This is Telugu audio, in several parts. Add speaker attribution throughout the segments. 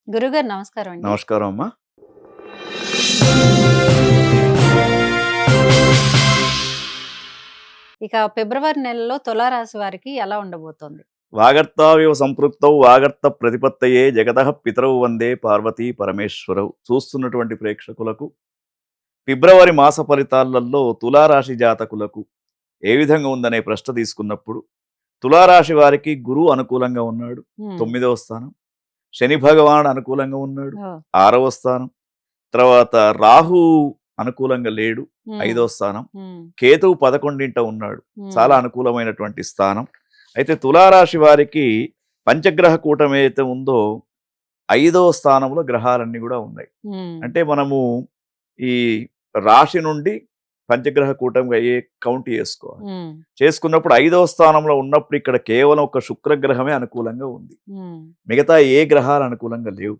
Speaker 1: గురుగారు నమస్కారం అండి.
Speaker 2: నమస్కారం అమ్మా.
Speaker 1: ఇక ఫిబ్రవరి నెలలో తులారాశి వారికి ఎలా ఉండబోతోంది?
Speaker 2: వాగర్తావివ సంపృక్తౌ వాగర్త ప్రతిపత్తయే జగతః పితరౌ వందే పార్వతీ పరమేశ్వరౌ. చూస్తున్నటువంటి ప్రేక్షకులకు ఫిబ్రవరి మాస ఫలితాలలో తులారాశి జాతకులకు ఏ విధంగా ఉందనే ప్రశ్న తీసుకున్నప్పుడు, తులారాశి వారికి గురువు అనుకూలంగా ఉన్నాడు,
Speaker 1: హ్మ్.
Speaker 2: 9వ స్థానం. శని భగవానుడు అనుకూలంగా ఉన్నాడు,
Speaker 1: ఓహ్!
Speaker 2: 6వ స్థానం. తర్వాత రాహు అనుకూలంగా లేడు,
Speaker 1: హ్మ్.
Speaker 2: 5వ స్థానం.
Speaker 1: హ్మ్.
Speaker 2: కేతువు 11ంట ఉన్నాడు,
Speaker 1: హ్మ్.
Speaker 2: చాలా అనుకూలమైనటువంటి స్థానం. అయితే తులారాశి వారికి పంచగ్రహ కూటమి ఏదైతే ఉందో 5వ స్థానంలో గ్రహాలన్నీ కూడా ఉన్నాయి.
Speaker 1: హ్మ్.
Speaker 2: అంటే మనము ఈ రాశి నుండి పంచగ్రహ కూటమి అయ్యే కౌంట్ చేసుకోవాలి.
Speaker 1: హ్మ్.
Speaker 2: చేసుకున్నప్పుడు 5వ స్థానంలో ఉన్నప్పుడు ఇక్కడ కేవలం ఒక శుక్రగ్రహమే అనుకూలంగా ఉంది,
Speaker 1: హ్మ్.
Speaker 2: మిగతా ఏ గ్రహాలు అనుకూలంగా లేవు.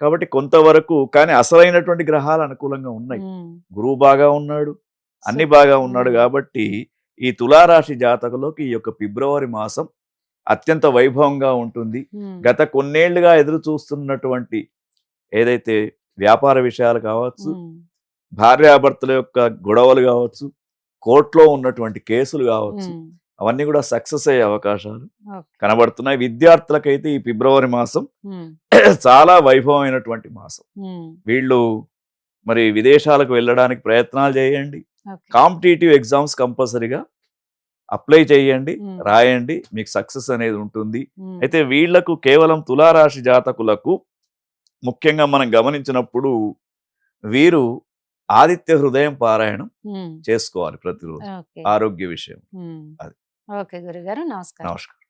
Speaker 2: కాబట్టి కొంతవరకు కానీ అసలైనటువంటి గ్రహాలు అనుకూలంగా ఉన్నాయి.
Speaker 1: హ్మ్.
Speaker 2: గురువు బాగా ఉన్నాడు, అన్ని
Speaker 1: సూప్
Speaker 2: బాగా ఉన్నాడు.
Speaker 1: హ్మ్.
Speaker 2: కాబట్టి ఈ తులారాశి జాతకులకు ఈ యొక్క ఫిబ్రవరి మాసం అత్యంత వైభవంగా ఉంటుంది.
Speaker 1: హ్మ్.
Speaker 2: గత కొన్నేళ్లుగా ఎదురు చూస్తున్నటువంటి ఏదైతే వ్యాపార విషయాలు కావచ్చు,
Speaker 1: హ్మ్.
Speaker 2: భార్యాభర్తల యొక్క గొడవలు కావచ్చు, కోర్టులో ఉన్నటువంటి కేసులు కావచ్చు,
Speaker 1: హ్మ్.
Speaker 2: అవన్నీ కూడా సక్సెస్ అయ్యే అవకాశాలు
Speaker 1: ఓకే.
Speaker 2: కనబడుతున్నాయి. విద్యార్థులకైతే ఈ ఫిబ్రవరి మాసం
Speaker 1: హ్మ్.
Speaker 2: చాలా వైభవమైనటువంటి మాసం.
Speaker 1: హ్మ్.
Speaker 2: వీళ్ళు మరి విదేశాలకు వెళ్ళడానికి ప్రయత్నాలు చేయండి.
Speaker 1: ఓకే.
Speaker 2: కాంపిటీటివ్ ఎగ్జామ్స్ కంపల్సరీగా అప్లై చేయండి,
Speaker 1: హ్మ్.
Speaker 2: రాయండి, మీకు సక్సెస్ అనేది ఉంటుంది.
Speaker 1: హ్మ్.
Speaker 2: అయితే వీళ్లకు కేవలం తులారాశి జాతకులకు ముఖ్యంగా మనం గమనించినప్పుడు వీరు ఆదిత్య హృదయం పారాయణం
Speaker 1: హ్మ్.
Speaker 2: చేసుకోవాలి ప్రతిరోజు,
Speaker 1: ఓకే.
Speaker 2: ఆరోగ్య విషయం.
Speaker 1: హ్మ్.
Speaker 2: అది.
Speaker 1: ఓకే గురుగారు. నమస్కారం.
Speaker 2: నమస్కారం.